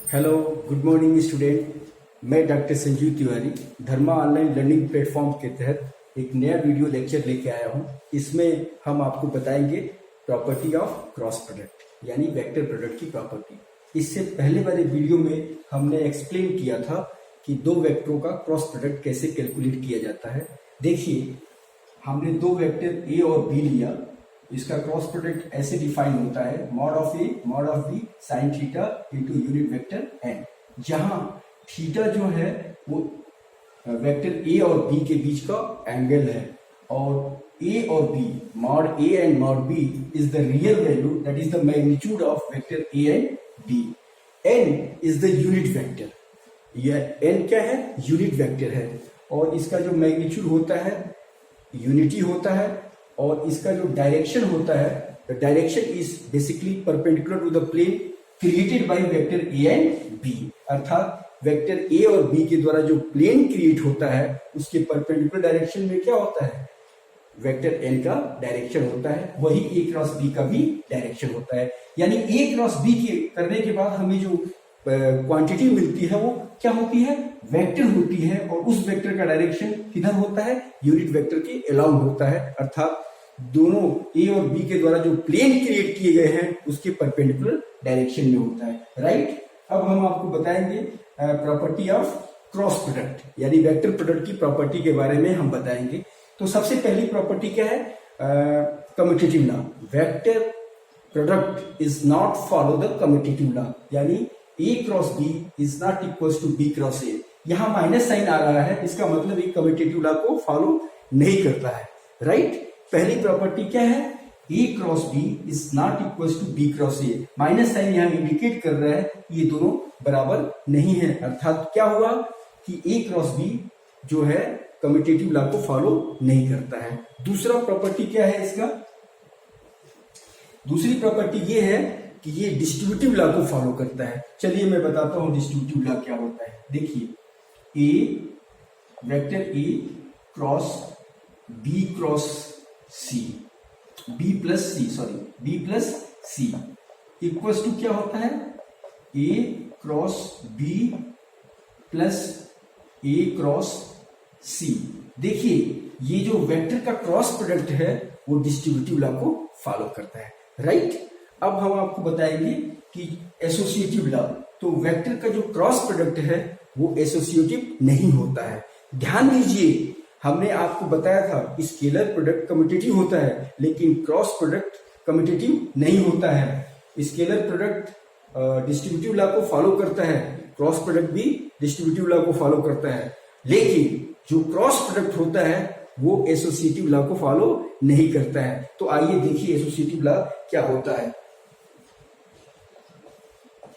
Hello, good morning student. मैं doctor Sanjeev Tiwari धर्मा online learning platform के तहत एक नया वीडियो लेक्चर लेके आया हूँ। इसमें हम आपको बताएंगे प्रॉपर्टी ऑफ क्रॉस प्रोडक्ट यानी वेक्टर प्रोडक्ट की प्रॉपर्टी। इससे पहले वाले वीडियो में हमने एक्सप्लेन किया था कि दो वेक्टरों का क्रॉस प्रोडक्ट कैसे कैलकुलेट किया जाता है। देखिए, हमने दो वेक्टर ए और बी लिया। इसका क्रॉस प्रोडक्ट ऐसे डिफाइन होता है mod of A mod of B sine theta into unit vector N, जहां थीटा जो है वो वेक्टर ए और बी के बीच का एंगल है और ए और B mod A and mod B is the real value, that is the magnitude of vector A and B. N is the unit vector, यह एन क्या है? यूनिट वेक्टर है और इसका जो मैग्नीट्यूड होता है यूनिटी होता है और इसका जो डायरेक्शन होता है, the direction is basically perpendicular to the plane created by vector A and B. अर्थात वेक्टर ए और बी के द्वारा जो प्लेन क्रिएट होता है उसके परपेंडिकुलर डायरेक्शन में क्या होता है? वेक्टर एन का डायरेक्शन होता है, वही ए क्रॉस बी का भी डायरेक्शन होता है। यानी ए क्रॉस बी के करने के बाद हमें जो क्वांटिटी मिलती है वो क्या होती है? वेक्टर होती है और उस वेक्टर का डायरेक्शन किधर होता है? यूनिट वेक्टर के अलाउंड होता है। अर्थात दोनों ए और बी के द्वारा जो प्लेन क्रिएट किए गए हैं उसके परपेंडिकुलर डायरेक्शन में होता है, राइट। अब हम आपको बताएंगे प्रॉपर्टी ऑफ क्रॉस प्रोडक्ट यानी वेक्टर प्रोडक्ट की प्रॉपर्टी के बारे में हम बताएंगे। तो सबसे पहली प्रॉपर्टी क्या है? Commutative law. Vector product is not follow the commutative law, यानी A cross B is not equal to B cross A. यहां माइनस साइन आ रहा है, इसका मतलब एक कम्यूटेटिव लॉ को फॉलो नहीं करता है, राइट। पहली प्रॉपर्टी क्या है? A cross B is not equal to B cross A. Minus sign यहां इंडिकेट कर रहा है ये दोनों बराबर नहीं है। अर्थात क्या हुआ कि ए क्रॉस बी जो है कम्यूटेटिव लॉ को फॉलो नहीं करता है। दूसरा प्रॉपर्टी क्या है इसका? दूसरी प्रॉपर्टी ये है कि ये डिस्ट्रीब्यूटिव लॉ को फॉलो करता है। चलिए मैं बताता हूं डिस्ट्रीब्यूटिव लॉ क्या होता है। देखिए, A vector A cross B cross C, B plus C equals to क्या होता है? A cross B plus A cross C. देखिए, ये जो वेक्टर का क्रॉस प्रोडक्ट है वो डिस्ट्रीब्यूटिव लॉ को फॉलो करता है, राइट। अब हम आपको बताएंगे कि एसोसिएटिव लॉ। तो वेक्टर का जो क्रॉस प्रोडक्ट है वो एसोसिएटिव नहीं होता है। ध्यान दीजिए, हमने आपको बताया था स्केलर प्रोडक्ट कम्यूटेटिव होता है लेकिन क्रॉस प्रोडक्ट कम्यूटेटिव नहीं होता है। स्केलर प्रोडक्ट डिस्ट्रीब्यूटिव लॉ को फॉलो करता है, क्रॉस प्रोडक्ट भी डिस्ट्रीब्यूटिव लॉ को फॉलो करता है, लेकिन जो क्रॉस प्रोडक्ट होता है वो एसोसिएटिव लॉ को फॉलो नहीं करता है। तो आइए देखिए एसोसिएटिव लॉ क्या होता है।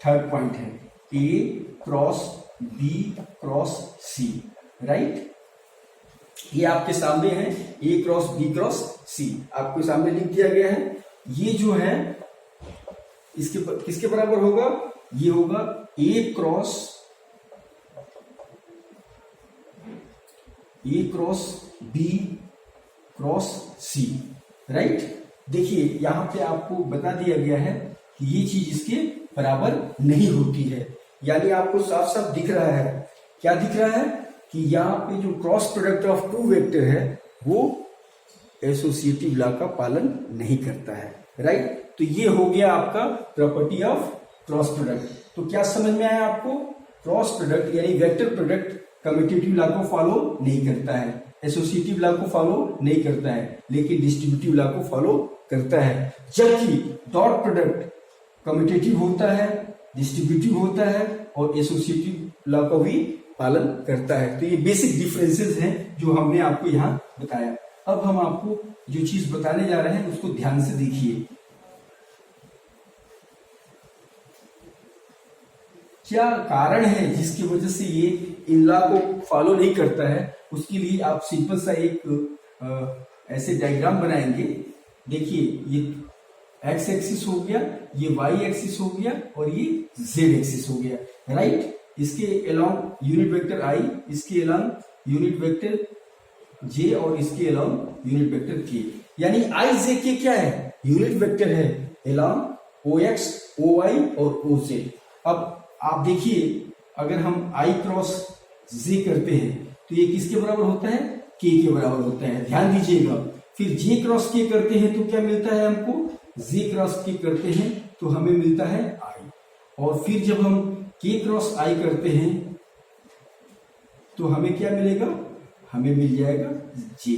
थर्ड पॉइंट है A cross B cross C, right. ये आपके सामने है ए क्रॉस बी क्रॉस सी, आपके सामने लिख दिया गया है। ये जो है इसके किसके बराबर होगा? ये होगा ए क्रॉस बी क्रॉस सी, राइट। देखिए, यहां पे आपको बता दिया गया है कि ये चीज इसके बराबर नहीं होती है। यानी आपको साफ साफ दिख रहा है, क्या दिख रहा है कि यहाँ पे जो cross product of two vector है वो एसोसिएटिव लॉ का पालन नहीं करता है, राइट। तो ये हो गया आपका प्रॉपर्टी ऑफ क्रॉस प्रोडक्ट। तो क्या समझ में आया आपको? क्रॉस प्रोडक्ट यानी वेक्टर प्रोडक्ट कम्यूटेटिव लॉ को फॉलो नहीं करता है, एसोसिएटिव लॉ को फॉलो नहीं करता है, लेकिन डिस्ट्रीब्यूटिव लॉ को फॉलो करता है। जबकि डॉट प्रोडक्ट कम्यूटेटिव होता है, डिस्ट्रीब्यूटिव होता है और एसोसिएटिव लॉ को भी पालन करता है। तो ये बेसिक डिफरेंसेस हैं जो हमने आपको यहाँ बताया। अब हम आपको जो चीज बताने जा रहे हैं उसको ध्यान से देखिए। क्या कारण है जिसकी वजह से ये इन लॉ को फॉलो नहीं करता है? उसके लिए आप सिंपल सा एक ऐसे डायग्राम बनाएंगे। देखिए, ये एक्स एक्सिस हो गया, ये वाई एक्सिस हो गया और ये जेड एक्सिस हो गया, राइट। इसके अलोंग यूनिट वेक्टर आई, इसके अलोंग यूनिट वेक्टर जे और इसके अलोंग यूनिट वेक्टर के। यानी आई जे के क्या है? यूनिट वेक्टर है अलोंग ओ एक्स ओ वाई और ओ जेड। अब आप देखिए अगर हम आई क्रॉस जे करते हैं तो ये किसके बराबर होता है, के के बराबर होता है, ध्यान दीजिएगा। फिर जे क्रॉस के करते हैं तो क्या मिलता है हमको, जे क्रॉस के करते हैं तो हमें मिलता है आई, और फिर जब हम के क्रॉस आई करते हैं तो हमें क्या मिलेगा, हमें मिल जाएगा जे,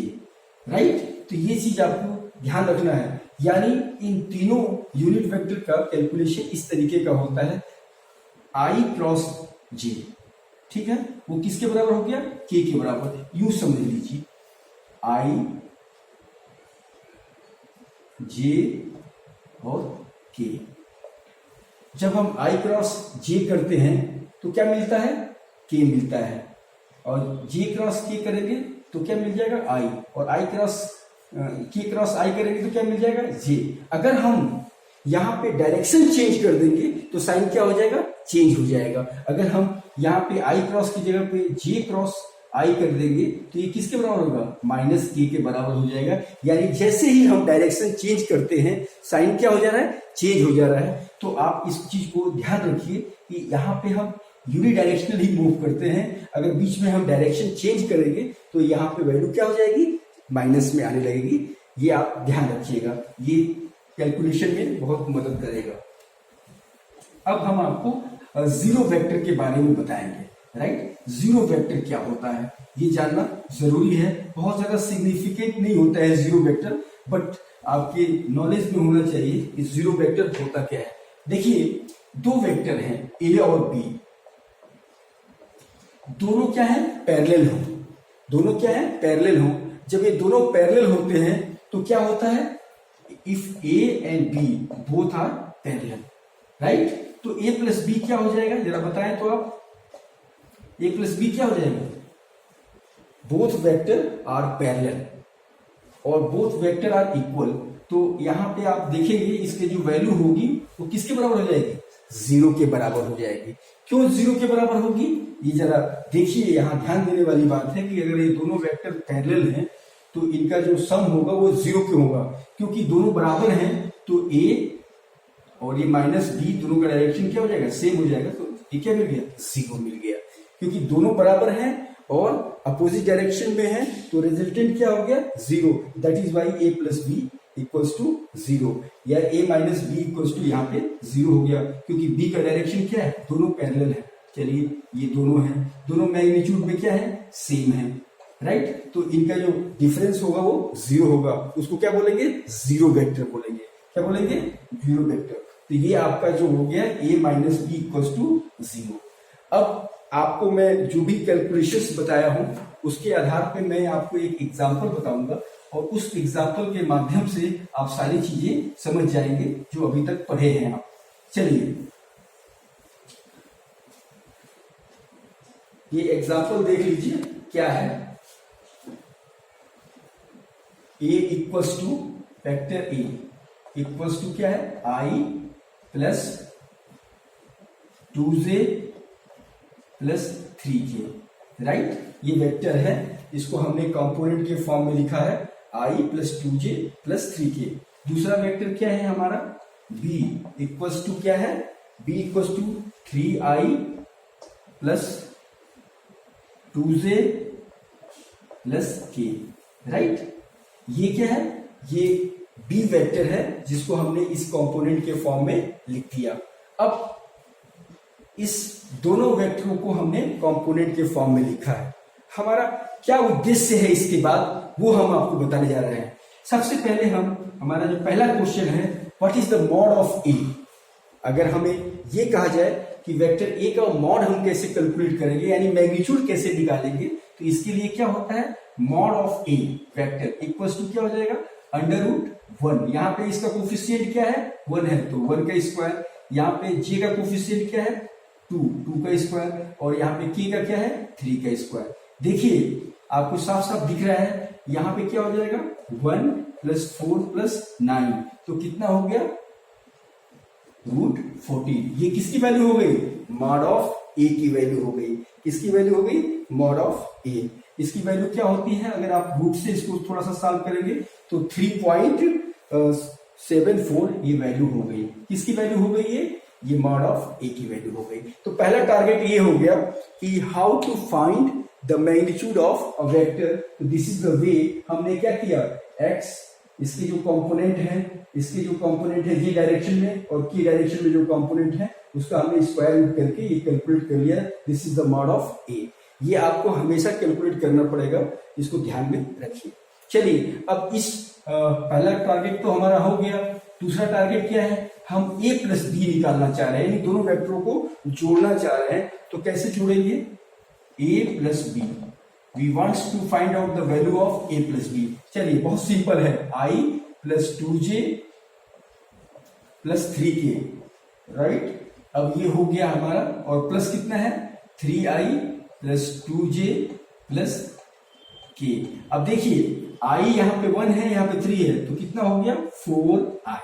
राइट। तो ये चीज आपको ध्यान रखना है, यानी इन तीनों यूनिट वेक्टर का कैलकुलेशन इस तरीके का होता है, आई क्रॉस जे, ठीक है। वो किसके बराबर हो गया, के बराबर। यूं समझ लीजिए आई जे और के, जब हम आई क्रॉस जे करते हैं तो क्या मिलता है, के मिलता है, और जे क्रॉस के करेंगे तो क्या मिल जाएगा आई, और आई क्रॉस के क्रॉस आई करेंगे तो क्या मिल जाएगा जे। अगर हम यहाँ पे डायरेक्शन चेंज कर देंगे तो साइन क्या हो जाएगा, चेंज हो जाएगा। अगर हम यहाँ पे आई क्रॉस की जगह पे जे क्रॉस आई कर देंगे तो ये किसके बराबर होगा, माइनस के बराबर हो जाएगा। यानी जैसे ही हम डायरेक्शन चेंज करते हैं साइन क्या हो जा रहा है, चेंज हो जा रहा है। तो आप इस चीज को ध्यान रखिए कि यहाँ पे हम यूनिडायरेक्शनल ही मूव करते हैं, अगर बीच में हम डायरेक्शन चेंज करेंगे तो यहाँ पे वैल्यू क्या हो जाएगी, माइनस में आने लगेगी। ये आप ध्यान रखिएगा, ये कैलकुलेशन में बहुत मदद करेगा। अब हम आपको जीरो वेक्टर के बारे में बताएंगे, राइट। जीरो वेक्टर क्या होता है ये जानना जरूरी है, बहुत ज्यादा सिग्निफिकेंट नहीं होता है जीरो वेक्टर, बट आपके नॉलेज में होना चाहिए कि जीरो वेक्टर होता क्या है। देखिए दो वेक्टर हैं ए और बी, दोनों क्या है, पैरेलल हो, दोनों क्या है, पैरेलल हो। जब ये दोनों पैरेलल होते हैं तो क्या होता है, if A and B both are parallel, right. तो ए प्लस बी क्या हो जाएगा, जरा बताएं तो आप, ए प्लस बी क्या हो जाएगा, बोथ वेक्टर आर पैरेलल और बोथ वेक्टर आर इक्वल। तो यहां पे आप देखेंगे इसके जो वैल्यू होगी वो किसके बराबर हो जाएगी, जीरो के बराबर हो जाएगी। क्यों जीरो के बराबर होगी, ये जरा देखिए, यहां ध्यान देने वाली बात है कि अगर ये दोनों वेक्टर पैरेलल हैं तो इनका जो सम होगा वो जीरो क्यों होगा, क्योंकि दोनों बराबर हैं। तो ए और ये माइनस बी दोनों का डायरेक्शन क्या हो जाएगा, सेम हो जाएगा। तो ये क्या मिल गया, जीरो मिल गया, क्योंकि दोनों बराबर हैं और अपोजिट डायरेक्शन में है तो रिजल्टेंट क्या हो गया, zero. That is why A plus B equals to zero, या A minus B equals to यहाँ पे जीरो हो गया, क्योंकि बी का डायरेक्शन क्या है, दोनों पैरेलल है। चलिए ये दोनों हैं, दोनों मैग्नीट्यूड में क्या है, सेम है, राइट। तो इनका जो डिफरेंस होगा वो जीरो होगा, उसको क्या बोलेंगे, जीरो वेक्टर बोलेंगे। क्या बोलेंगे, जीरो वेक्टर। तो ये आपका जो हो गया A minus B equals to zero. अब आपको मैं जो भी कैलकुलेशंस बताया हूं उसके आधार पे मैं आपको एक एग्जांपल बताऊंगा और उस एग्जांपल के माध्यम से आप सारी चीजें समझ जाएंगे जो अभी तक पढ़े हैं आप। चलिए ये एग्जांपल देख लीजिए क्या है, A equals to vector A equals to क्या है, I plus 2j plus 3k, right. ये वेक्टर है, इसको हमने कंपोनेंट के फॉर्म में लिखा है i plus 2j plus 3k। दूसरा वेक्टर क्या है हमारा, b इक्वल्स टू क्या है, b equals to 3i plus 2j plus k, right. ये क्या है, ये b वेक्टर है जिसको हमने इस कंपोनेंट के फॉर्म में लिख दिया। अब इस दोनों वेक्टरों को हमने कंपोनेंट के फॉर्म में लिखा है। हमारा क्या उद्देश्य है इसके बाद वो हम आपको बताने जा रहे हैं। सबसे पहले हमारा जो पहला क्वेश्चन है, what is the mod of A. अगर हमें ये कहा जाए कि वेक्टर ए का मॉड हम कैसे कैलकुलेट करेंगे, यानी मैग्नीट्यूड कैसे निकालेंगे, तो इसके लिए क्या होता है, mod of A vector equals to क्या हो जाएगा, अंडर रूट 1। यहाँ पे इसका कोफिशिएंट क्या है, 1 है तो 1 का स्क्वायर, यहाँ पे जे का कोफिशिएंट क्या है, 2 का स्क्वायर, और यहाँ पे के का क्या है, 3 का स्क्वायर। देखिए आपको साफ साफ दिख रहा है, यहाँ पे क्या हो जाएगा, 1 प्लस 4 प्लस 9, तो कितना हो गया, रूट 14। ये किसकी वैल्यू हो गई, मॉड ऑफ ए की वैल्यू हो गई। किसकी वैल्यू हो गई, मॉड ऑफ ए। इसकी वैल्यू क्या होती है, अगर आप रूट से इसको थोड़ा सा सॉल्व करेंगे तो 3.74 ये वैल्यू हो गई। किसकी वैल्यू हो गई, ये मॉड ऑफ ए की वैल्यू हो गई। तो पहला टारगेट ये हो गया कि how to find the magnitude of a vector. तो दिस इज द वे हमने क्या किया, एक्स इसके जो कंपोनेंट है, इसके जो कंपोनेंट है ये डायरेक्शन में और की डायरेक्शन में जो कंपोनेंट है उसका हमने स्क्वायर रूट करके ये कैलकुलेट कर लिया। This is the mod of A. ये आपको हमेशा कैलकुलेट करना पड़ेगा, इसको ध्यान में रखिए। चलिए अब इस पहला टारगेट तो हमारा हो गया। दूसरा टारगेट क्या है, हम a प्लस बी निकालना चाह रहे हैं, यानी दोनों वेक्टरों को जोड़ना चाह रहे हैं। तो कैसे जोड़ेंगे, a plus B, we wants to find out the value of a plus B. चलिए बहुत सिंपल है, i plus 2j plus 3k, right. अब ये हो गया हमारा, और प्लस कितना है 3i plus 2j plus k। अब देखिए i यहाँ पे 1 है, यहाँ पे 3 है, तो कितना हो गया 4i,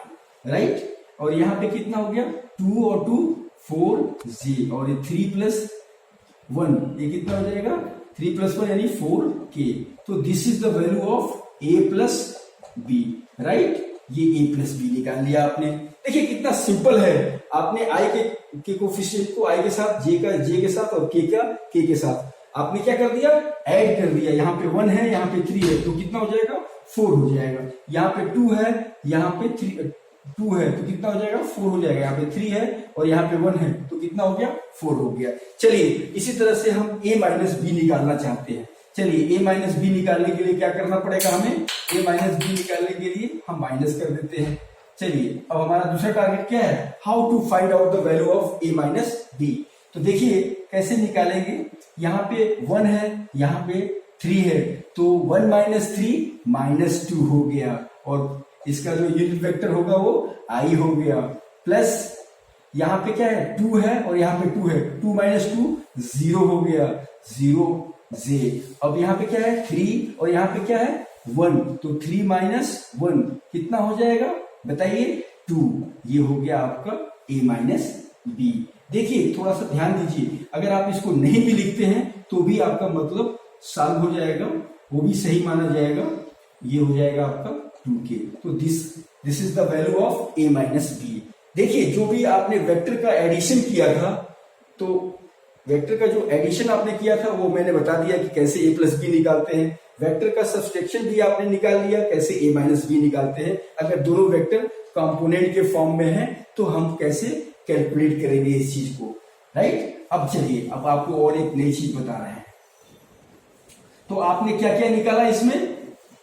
राइट। और यहाँ पे कितना हो गया 2 और 2 4j, और ये 3 प्लस 1 ये कितना हो जाएगा 3 प्लस 1 यानी 4k। तो this is the value of a plus B, right. ये a प्लस बी निकाल लिया आपने। देखिए कितना सिंपल है, आपने i के कोफिशिएंट को i के साथ, j के साथ और k के साथ आपने क्या कर दिया, ऐड कर दिया। यहाँ पे 1 है, यहाँ पे 3 है, तो कितना हो जाएगा 4 हो जाएगा। यहाँ पे 2 है, यहाँ पे 2 है, तो कितना हो जाएगा 4 हो जाएगा। यहाँ पे 3 है और यहाँ पे 1 है, तो कितना हो गया 4 हो गया। चलिए इसी तरह से हम a माइनस बी निकालना चाहते हैं। चलिए a माइनस बी निकालने के लिए क्या करना पड़ेगा हमें, a माइनस बी निकालने के लिए हम माइनस कर देते हैं। चलिए अब हमारा दूसरा टारगेट क्या है, how to find out the value of a minus B. तो देखिए कैसे निकालेंगे, यहाँ पे 1 है, यहाँ पे 3 है, तो 1 माइनस 3 माइनस 2 हो गया, और इसका जो यूनिट वेक्टर होगा वो i हो गया, प्लस यहाँ पे क्या है 2 है और यहाँ पे 2 है, 2 माइनस 2 0 हो गया, 0j। अब यहाँ पे क्या है 3 और यहाँ पे क्या है 1, तो 3 माइनस 1 कितना हो जाएगा बताइए 2। ये हो गया आपका a माइनस बी। देखिए थोड़ा सा ध्यान दीजिए, अगर आप इसको नहीं भी लिखते हैं तो भी आपका मतलब सॉल्व हो जाएगा, वो भी सही माना जाएगा। ये हो जाएगा आपका 2k। तो this is the value of a minus B. देखिए जो भी आपने वेक्टर का एडिशन किया था, तो वेक्टर का जो एडिशन आपने किया था वो मैंने बता दिया कि कैसे a प्लस बी निकालते हैं। वेक्टर का सब्सट्रैक्शन भी आपने निकाल लिया, कैसे a माइनस बी निकालते हैं। अगर दोनों वेक्टर कंपोनेंट के फॉर्म में हैं तो हम कैसे कैलकुलेट करेंगे इस चीज को, राइट। अब चलिए अब आपको और एक नई चीज बता रहे हैं। तो आपने क्या क्या निकाला इसमें,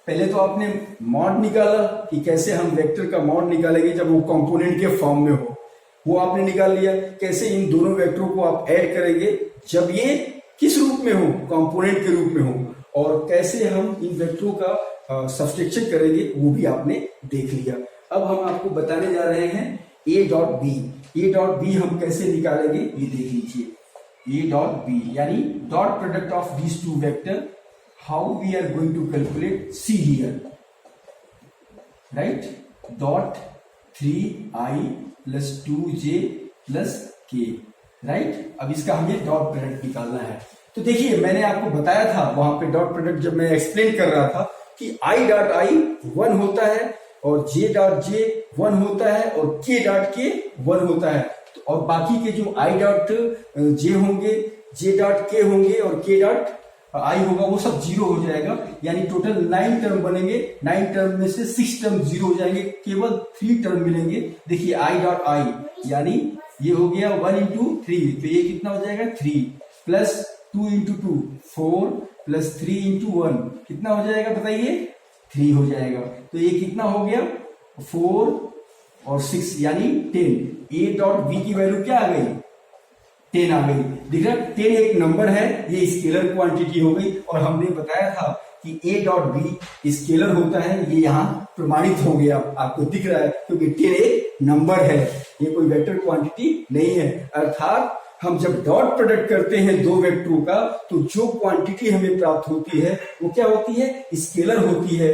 पहले तो आपने मॉड निकाला कि कैसे हम वेक्टर का मॉड निकालेंगे जब वो कंपोनेंट के फॉर्म में हो, वो आपने निकाल लिया। कैसे इन दोनों वेक्टरों को आप ऐड करेंगे जब ये किस रूप में हो, कंपोनेंट के रूप में हो, और कैसे हम इन वेक्टरों का सब्सट्रैक्शन करेंगे वो भी आपने देख लिया। अब हम आपको बताने जा रहे हैं a dot B. a dot B हम कैसे निकालेंगे ये देख लीजिए। a डॉट बी यानी dot product of these two vector, how we are going to calculate, see here, right. Dot 3i plus 2j plus k, right. अब इसका हमें डॉट प्रोडक्ट निकालना है। तो देखिए मैंने आपको बताया था वहां पे डॉट प्रोडक्ट जब मैं एक्सप्लेन कर रहा था कि i डॉट i 1 होता है और j डॉट j 1 होता है और k डॉट k 1 होता है, और बाकी के जो i डॉट j होंगे, j डॉट k होंगे और k डॉट i होगा वो सब 0 हो जाएगा। यानी टोटल 9 टर्म बनेंगे, 9 टर्म में से 6 टर्म 0 हो जाएंगे, केवल 3 टर्म मिलेंगे। देखिए i डॉट i यानी ये हो गया 1 इंटू 3, तो ये कितना हो जाएगा 3, प्लस 2 इंटू 2 4, प्लस 3 इंटू 1 कितना हो जाएगा बताइए 3 हो जाएगा। तो ये कितना हो गया 4 और 6 यानी 10। a डॉट बी की वैल्यू क्या आ गई 10 आ गई। दिख रहा 10 एक नंबर है, ये स्केलर क्वांटिटी हो गई, और हमने बताया था कि a डॉट बी स्केलर होता है, ये यहाँ प्रमाणित हो गया, आपको दिख रहा है, क्योंकि 10 एक नंबर है, ये कोई वेक्टर क्वांटिटी नहीं है। अर्थात हम जब डॉट प्रोडक्ट करते हैं दो वेक्टरों का, तो जो क्वांटिटी हमें प्राप्त होती है वो क्या होती है स्केलर होती है।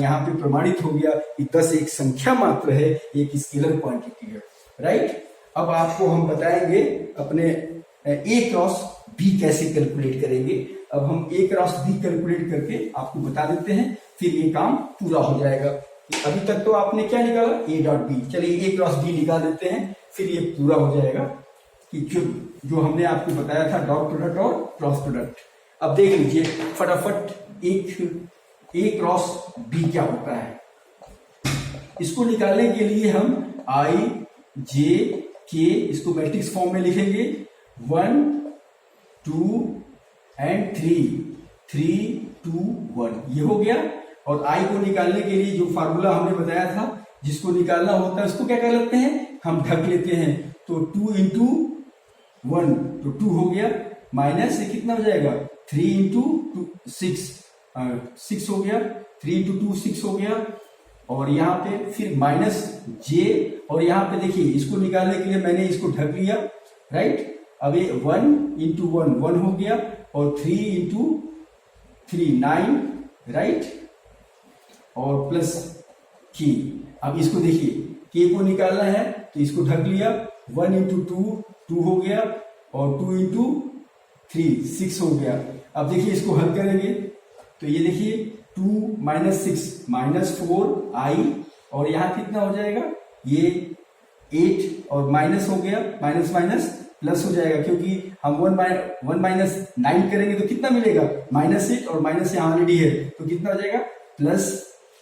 यहाँ पे प्रमाणित हो गया कि 10 एक संख्या मात्र है, एक स्केलर क्वांटिटी है, राइट। अब आपको हम बताएंगे अपने a क्रॉस b कैसे कैलकुलेट करेंगे। अब हम a क्रॉस b कैलकुलेट करके आपको बता देते हैं, फिर ये काम पूरा हो जाएगा। अभी तक तो आपने क्या निकाला, ए डॉट बी। चलिए ए क्रॉस बी निकाल देते हैं, फिर ये पूरा हो जाएगा कि जो हमने आपको बताया था डॉट प्रोडक्ट और क्रॉस प्रोडक्ट। अब देख लीजिए फटाफट एक ए क्रॉस बी क्या होता है। इसको निकालने के लिए हम आई जे के इसको मैट्रिक्स फॉर्म में लिखेंगे, 1 2 एंड 3 2 1 ये हो गया। और आई को निकालने के लिए जो फार्मूला हमने बताया था, जिसको निकालना होता है उसको क्या कर लेते हैं, हम ढक लेते हैं। तो 2 इंटू 1 तो 2 हो गया, माइनस से कितना हो जाएगा 3 इंटू 6 हो गया, 3 इंटू 2 6 हो गया। और यहाँ पे फिर माइनस जे, और यहाँ पे देखिए इसको निकालने के लिए मैंने इसको ढक लिया, राइट। अब ये 1 इंटू 1 हो गया, और 3 इंटू 3 9, राइट, और प्लस की। अब इसको देखिए के को निकालना है तो इसको ढक लिया, 1 इंटू 2 हो गया, और 2 इंटू 3 6 हो गया। अब देखिए इसको हल करेंगे तो ये देखिए 2 माइनस 6 माइनस 4 आई, और यहाँ कितना हो जाएगा, ये 8 और माइनस हो गया, माइनस माइनस प्लस हो जाएगा, क्योंकि हम 1 माइनस 9 करेंगे तो कितना मिलेगा, -8, और माइनस यहाँ ऑलरेडी है तो कितना हो जाएगा प्लस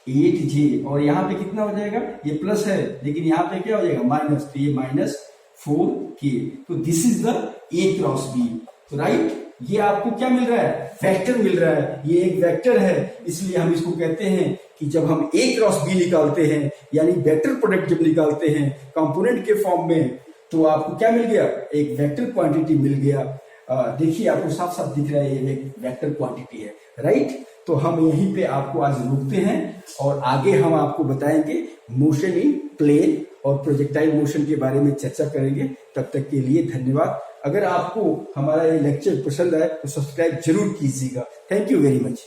8j, और यहाँ पे कितना हो जाएगा, ये प्लस है लेकिन यहाँ पे क्या हो जाएगा माइनस, तो ये -4k। तो this is the A cross B. तो राइट, ये आपको क्या मिल रहा है, वेक्टर मिल रहा है। ये एक वेक्टर है, इसलिए हम इसको कहते हैं कि जब हम ए क्रॉस बी निकालते हैं, यानी वेक्टर प्रोडक्ट जब निकालते हैं कंपोनेंट के फॉर्म में, तो आपको क्या मिल गया, एक वेक्टर क्वांटिटी मिल गया। देखिए आपको साफ साफ दिख रहा है ये एक वेक्टर क्वांटिटी है, राइट। तो हम यहीं पे आपको आज रुकते हैं, और आगे हम आपको बताएंगे मोशन इन प्लेन और प्रोजेक्टाइल मोशन के बारे में चर्चा करेंगे। तब तक के लिए धन्यवाद। अगर आपको हमारा ये लेक्चर पसंद आए तो सब्सक्राइब जरूर कीजिएगा। Thank you very much.